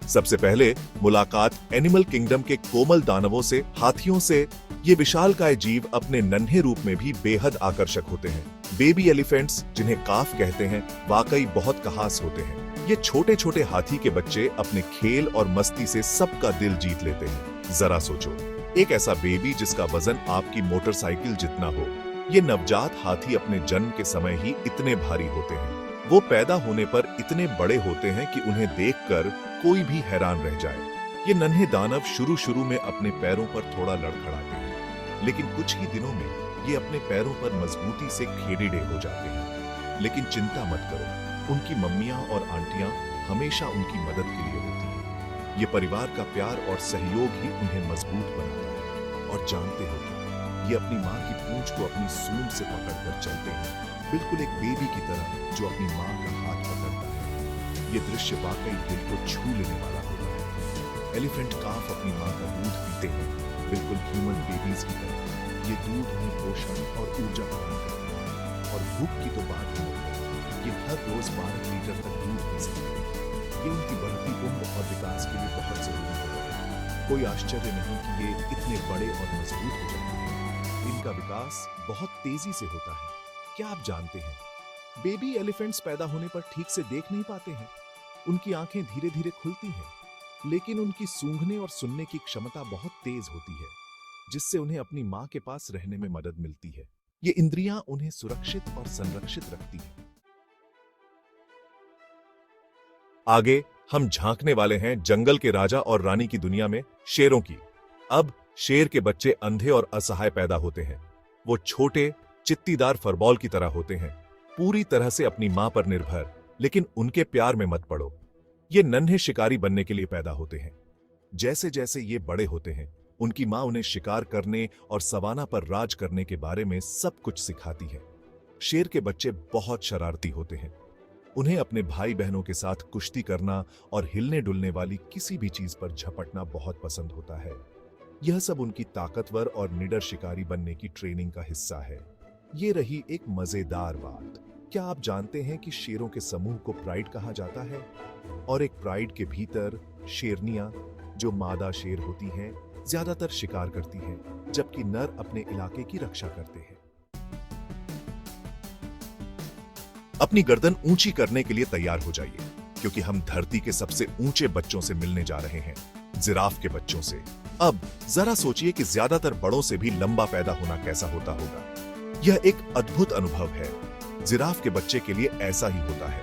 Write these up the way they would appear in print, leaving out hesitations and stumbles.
सबसे पहले मुलाकात एनिमल किंगडम के कोमल दानवों से, हाथियों से। ये विशालकाय जीव अपने नन्हे रूप में भी बेहद आकर्षक होते हैं। बेबी एलिफेंट्स, जिन्हें काफ कहते हैं, वाकई बहुत खास होते हैं। ये छोटे छोटे हाथी के बच्चे अपने खेल और मस्ती से सबका दिल जीत लेते हैं। जरा सोचो, एक ऐसा बेबी जिसका वजन आपकी मोटरसाइकिल जितना हो। ये नवजात हाथी अपने जन्म के समय ही इतने भारी होते हैं। वो पैदा होने पर इतने बड़े होते हैं कि उन्हें देखकर कोई भी हैरान रह जाए। ये नन्हे दानव शुरू में अपने पैरों पर थोड़ा लड़खड़ाते हैं, लेकिन कुछ ही दिनों में ये अपने पैरों पर मजबूती से खेड़ीडे हो जाते हैं। लेकिन चिंता मत करो, उनकी मम्मियां और आंटियां हमेशा उनकी मदद के लिए होती हैं। ये परिवार का प्यार और सहयोग ही उन्हें मजबूत बनाता है। और जानते हो क्या, ये अपनी माँ की पूंछ को अपनी सूंड से पकड़कर चलते हैं, बिल्कुल एक बेबी की तरह जो अपनी माँ का हाथ पकड़ता है। ये दृश्य वाकई दिल को छू लेने वाला होता है। एलिफेंट काफ अपनी माँ का दूध पीते हैं, बिल्कुल ह्यूमन बेबीज की तरह। ये दूध उन्हें पोषण और ऊर्जा प्रदान करता है। और भूख की तो बात ही नहीं है, ये हर रोज 12 लीटर तक दूध पी सकते हैं। ये उनकी बढ़ती उम्र और विकास के लिए बहुत जरूरी होता है। कोई आश्चर्य नहीं कि ये इतने बड़े और मजबूत हो जाते हैं। इनका विकास बहुत तेजी से होता है। क्या आप जानते हैं, बेबी एलिफेंट्स पैदा होने पर ठीक से देख नहीं पाते हैं। उनकी आंखें धीरे धीरे खुलती हैं, लेकिन उनकी सूंघने और सुनने की क्षमता बहुत तेज होती है, जिससे उन्हें अपनी मां के पास रहने में मदद मिलती है। ये इंद्रियां उन्हें सुरक्षित और संरक्षित रखती हैं। आगे हम झांकने वाले हैं जंगल के राजा और रानी की दुनिया में, शेरों की। अब शेर के बच्चे अंधे और असहाय पैदा होते हैं। वो छोटे चित्तीदार फरबॉल की तरह होते हैं, पूरी तरह से अपनी मां पर निर्भर। लेकिन उनके प्यार में मत पड़ो। ये नन्हे शिकारी बनने के लिए पैदा होते हैं। जैसे जैसे ये बड़े होते हैं, उनकी मां उन्हें शिकार करने और सवाना पर राज करने के बारे में सब कुछ सिखाती है। शेर के बच्चे बहुत शरारती होते हैं। उन्हें अपने भाई बहनों के साथ कुश्ती करना और हिलने डुलने वाली किसी भी चीज पर झपटना बहुत पसंद होता है। यह सब उनकी ताकतवर और निडर शिकारी बनने की ट्रेनिंग का हिस्सा है। ये रही एक मजेदार बात। क्या आप जानते हैं कि शेरों के समूह को प्राइड कहा जाता है? और एक प्राइड के भीतर शेरनियां, जो मादा शेर होती हैं, ज्यादातर शिकार करती हैं, जबकि नर अपने इलाके की रक्षा करते हैं। अपनी गर्दन ऊंची करने के लिए तैयार हो जाइए, क्योंकि हम धरती के सबसे ऊंचे बच्चों से मिलने जा रहे हैं, जिराफ के बच्चों से। अब जरा सोचिए कि ज्यादातर बड़ों से भी लंबा पैदा होना कैसा होता होगा। यह एक अद्भुत अनुभव है। जिराफ के बच्चे के लिए ऐसा ही होता है।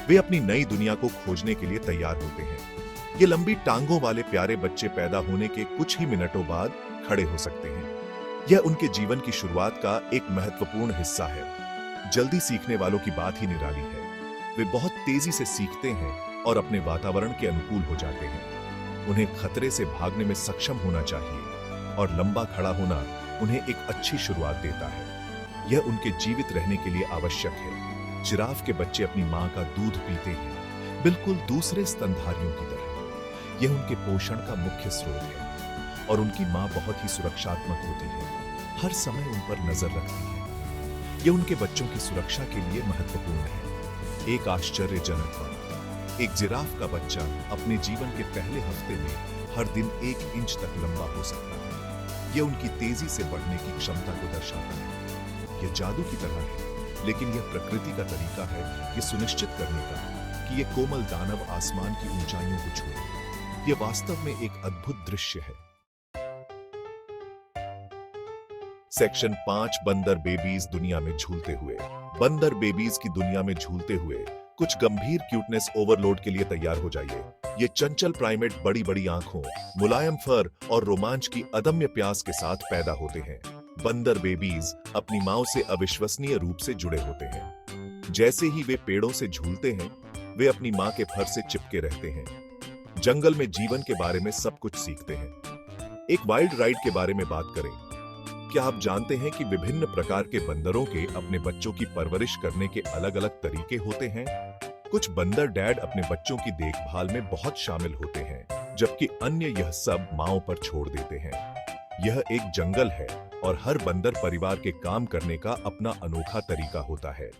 वे अपनी नई दुनिया को खोजने के लिए तैयार होते हैं। ये लंबी टांगों वाले प्यारे बच्चे पैदा होने के कुछ ही मिनटों बाद खड़े हो सकते हैं। यह उनके जीवन की शुरुआत का एक महत्वपूर्ण हिस्सा है। जल्दी सीखने वालों की बात ही निराली है। वे बहुत तेजी से सीखते हैं और अपने वातावरण के अनुकूल हो जाते हैं। उन्हें खतरे से भागने में सक्षम होना चाहिए, और लंबा खड़ा होना उन्हें एक अच्छी शुरुआत देता है। यह उनके जीवित रहने के लिए आवश्यक है। जिराफ के बच्चे अपनी मां का दूध पीते हैं, बिल्कुल दूसरे स्तनधारियों की तरह। यह उनके पोषण का मुख्य स्रोत है, और उनकी मां बहुत ही सुरक्षात्मक होती है, हर समय उन पर नजर रखती है। यह उनके बच्चों की सुरक्षा के लिए महत्वपूर्ण है। एक आश्चर्यजनक बात, एक जिराफ का बच्चा अपने जीवन के पहले हफ्ते में हर दिन 1 इंच तक लंबा हो सकता है। यह उनकी तेजी से बढ़ने की क्षमता को दर्शाता है। यह जादू की तरह है, लेकिन यह प्रकृति का तरीका है ये सुनिश्चित करने का कि ये कोमल दानव आसमान की ऊंचाइयों को छूए। यह वास्तव में एक अद्भुत दृश्य है। सेक्शन 5, बंदर बेबीज दुनिया में झूलते हुए। बंदर बेबीज की दुनिया में झूलते हुए कुछ गंभीर क्यूटनेस ओवरलोड के लिए तैयार हो जाइए। ये चंचल प्राइमेट बड़ी बड़ी आंखों, मुलायम फर और रोमांच की अदम्य प्यास के साथ पैदा होते हैं। बंदर बेबीज अपनी मां से अविश्वसनीय रूप से जुड़े होते हैं। जैसे ही वे पेड़ों से झूलते हैं, वे अपनी मां के फर से चिपके रहते हैं। जंगल में जीवन के बारे में सब कुछ सीखते हैं। एक वाइल्ड राइड के बारे में बात करें। क्या आप जानते हैं कि विभिन्न प्रकार के बंदरों के अपने बच्चों की परवरिश करने के अलग अलग तरीके होते हैं? कुछ बंदर डैड अपने बच्चों की देखभाल में बहुत शामिल होते हैं, जबकि अन्य यह सब मांओं पर छोड़ देते हैं। यह एक जंगल है, और हर बंदर परिवार के काम करने का अपना अनोखा तरीका होता है।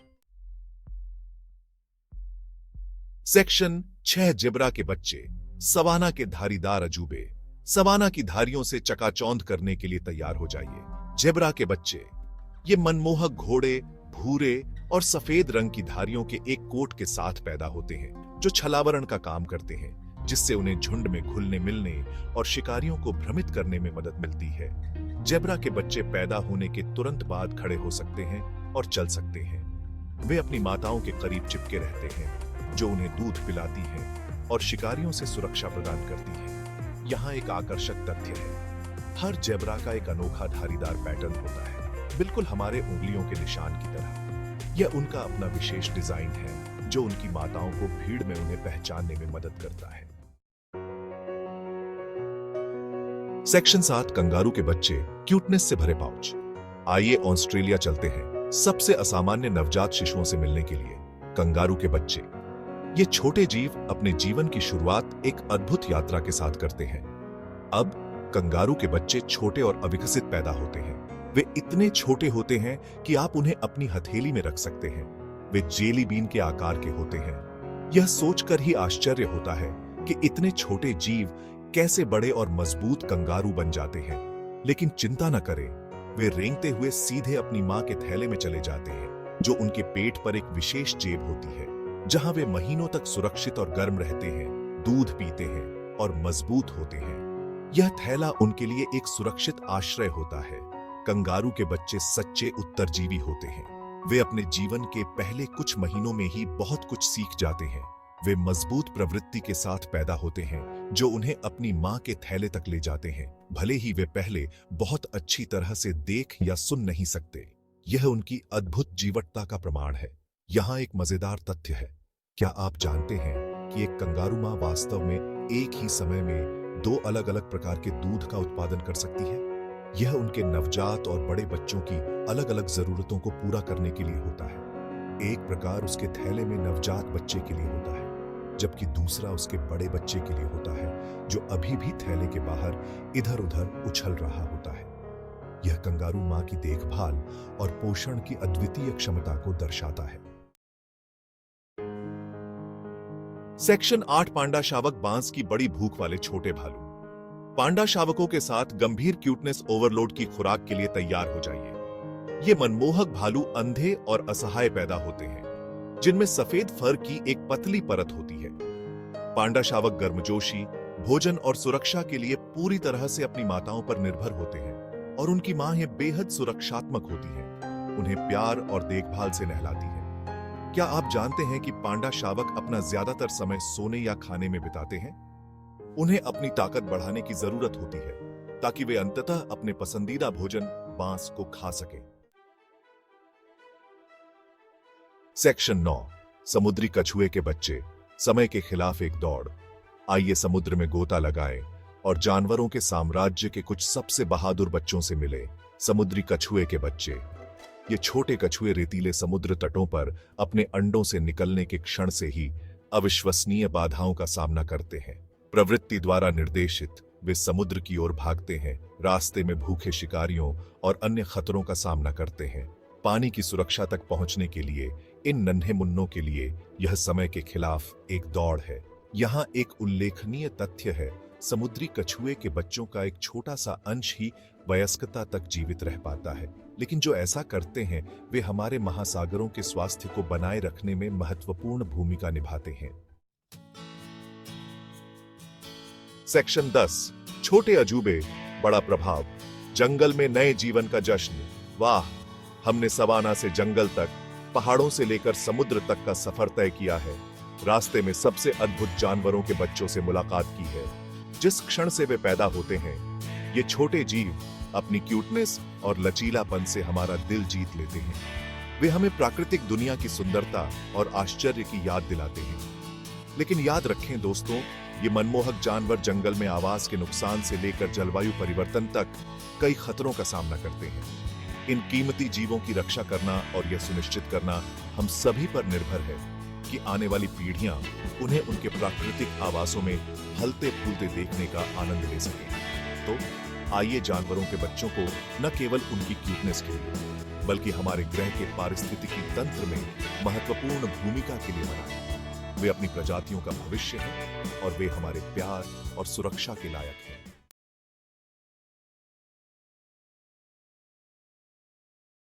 सेक्शन 6, जिब्रा के बच्चे। सवाना के धारीदार अजूबे। सवाना की धारियों से चकाचौंध करने के लिए तैयार हो जाइए। जेब्रा के बच्चे। ये मनमोहक घोड़े भूरे और सफेद रंग की धारियों के एक कोट के साथ पैदा होते हैं, जो छलावरण का काम करते हैं, जिससे उन्हें झुंड में घुलने मिलने और शिकारियों को भ्रमित करने में मदद मिलती है। जेब्रा के बच्चे पैदा होने के तुरंत बाद खड़े हो सकते हैं और चल सकते हैं। वे अपनी माताओं के करीब चिपके रहते हैं, जो उन्हें दूध पिलाती हैं और शिकारियों से सुरक्षा प्रदान करती हैं। यहाँ एक आकर्षक तथ्य है, हर जेब्रा का एक अनोखा धारीदार पैटर्न होता है, बिल्कुल हमारे उंगलियों के निशान की तरह। यह उनका अपना विशेष डिजाइन है, जो उनकी माताओं को भीड़ में उन्हें पहचानने में मदद करता है। सेक्शन 7 कंगारू के बच्चे, क्यूटनेस से भरे पाउच। आइए ऑस्ट्रेलिया चलते हैं सबसे असामान्य नवजात शिशुओं से मिलने के लिए, कंगारू के बच्चे। ये छोटे जीव अपने जीवन की शुरुआत एक अद्भुत यात्रा के साथ करते हैं। अब कंगारू के बच्चे छोटे और अविकसित पैदा होते हैं। वे इतने छोटे होते हैं कि आप उन्हें अपनी हथेली में रख सकते हैं। वे जेली बीन के आकार के होते हैं। यह सोचकर ही आश्चर्य होता है कि इतने छोटे जीव कैसे बड़े और मजबूत कंगारू बन जाते हैं। लेकिन चिंता न करें, वे रेंगते हुए सीधे अपनी मां के थैले में चले जाते हैं, जो उनके पेट पर एक विशेष जेब होती है, जहां वे महीनों तक सुरक्षित और गर्म रहते हैं, दूध पीते हैं और मजबूत होते हैं। यह थैला उनके लिए एक सुरक्षित आश्रय होता है। कंगारू के बच्चे सच्चे उत्तरजीवी होते हैं। वे अपने जीवन के पहले कुछ महीनों में ही बहुत कुछ सीख जाते हैं। वे मजबूत प्रवृत्ति के साथ पैदा होते हैं, जो उन्हें अपनी मां के थैले तक ले जाते हैं, भले ही वे पहले बहुत अच्छी तरह से देख या सुन नहीं सकते। यह उनकी अद्भुत जीवटता का प्रमाण है। यहाँ एक मजेदार तथ्य है। क्या आप जानते हैं कि एक कंगारू मां वास्तव में एक ही समय में 2 अलग-अलग प्रकार के दूध का उत्पादन कर सकती है? यह उनके नवजात और बड़े बच्चों की अलग-अलग जरूरतों को पूरा करने के लिए होता है। एक प्रकार उसके थैले में नवजात बच्चे के लिए होता है, जबकि दूसरा उसके बड़े बच्चे के लिए होता है, जो अभी भी थैले के बाहर इधर-उधर उछल रहा होता है। यह कंगारू मां की देखभाल और पोषण की अद्वितीय क्षमता को दर्शाता है। सेक्शन 8 पांडा शावक, बांस की बड़ी भूख वाले छोटे भालू। पांडा शावकों के साथ गंभीर क्यूटनेस ओवरलोड की खुराक के लिए तैयार हो जाइए। ये मनमोहक भालू अंधे और असहाय पैदा होते हैं, जिनमें सफेद फर की एक पतली परत होती है। पांडा शावक गर्मजोशी, भोजन और सुरक्षा के लिए पूरी तरह से अपनी माताओं पर निर्भर होते हैं, और उनकी मां बेहद सुरक्षात्मक होती है, उन्हें प्यार और देखभाल से नहलाती है। क्या आप जानते हैं कि पांडा शावक अपना ज्यादातर समय सोने या खाने में बिताते हैं? उन्हें अपनी ताकत बढ़ाने की जरूरत होती है, ताकि वे अंततः अपने पसंदीदा भोजन बांस को खा सकें। सेक्शन 9 समुद्री कछुए के बच्चे, समय के खिलाफ एक दौड़। आइए समुद्र में गोता लगाएं और जानवरों के साम्राज्य के कुछ सबसे बहादुर बच्चों से मिले, समुद्री कछुए के बच्चे। ये छोटे कछुए रेतीले समुद्र तटों पर अपने अंडों से निकलने के क्षण से ही अविश्वसनीय बाधाओं का सामना करते हैं। प्रवृत्ति द्वारा निर्देशित वे समुद्र की ओर भागते हैं, रास्ते में भूखे शिकारियों और अन्य खतरों का सामना करते हैं। पानी की सुरक्षा तक पहुंचने के लिए इन नन्हे मुन्नों के लिए यह समय के खिलाफ एक दौड़ है। यहाँ एक उल्लेखनीय तथ्य है, समुद्री कछुए के बच्चों का एक छोटा सा अंश ही वयस्कता तक जीवित रह पाता है, लेकिन जो ऐसा करते हैं वे हमारे महासागरों के स्वास्थ्य को बनाए रखने में महत्वपूर्ण भूमिका निभाते हैं। सेक्शन 10 छोटे अजूबे, बड़ा प्रभाव। जंगल में नए जीवन का जश्न। वाह, हमने सवाना से जंगल तक, पहाड़ों से लेकर समुद्र तक का सफर तय किया है। रास्ते में सबसे अद्भुत जानवरों के बच्चों से मुलाकात की है। जिस क्षण से वे पैदा होते हैं, ये छोटे जीव अपनी क्यूटनेस और लचीलापन से हमारा दिल जीत लेते हैं। वे हमें प्राकृतिक दुनिया की सुंदरता और आश्चर्य की याद दिलाते हैं। लेकिन याद रखें दोस्तों, ये मनमोहक जानवर जंगल में आवास के नुकसान से लेकर जलवायु परिवर्तन तक कई खतरों का सामना करते हैं। इन कीमती जीवों की रक्षा करना और यह सुनिश्चित करना हम सभी पर निर्भर है कि आने वाली पीढ़ियां उन्हें उनके प्राकृतिक आवासों में फलते फूलते देखने का आनंद ले सकें। तो आइए जानवरों के बच्चों को न केवल उनकी क्यूटनेस के लिए, बल्कि हमारे ग्रह के पारिस्थितिकी तंत्र में महत्वपूर्ण भूमिका के लिए बनाएं। वे अपनी प्रजातियों का भविष्य हैं और वे हमारे प्यार और सुरक्षा के लायक हैं।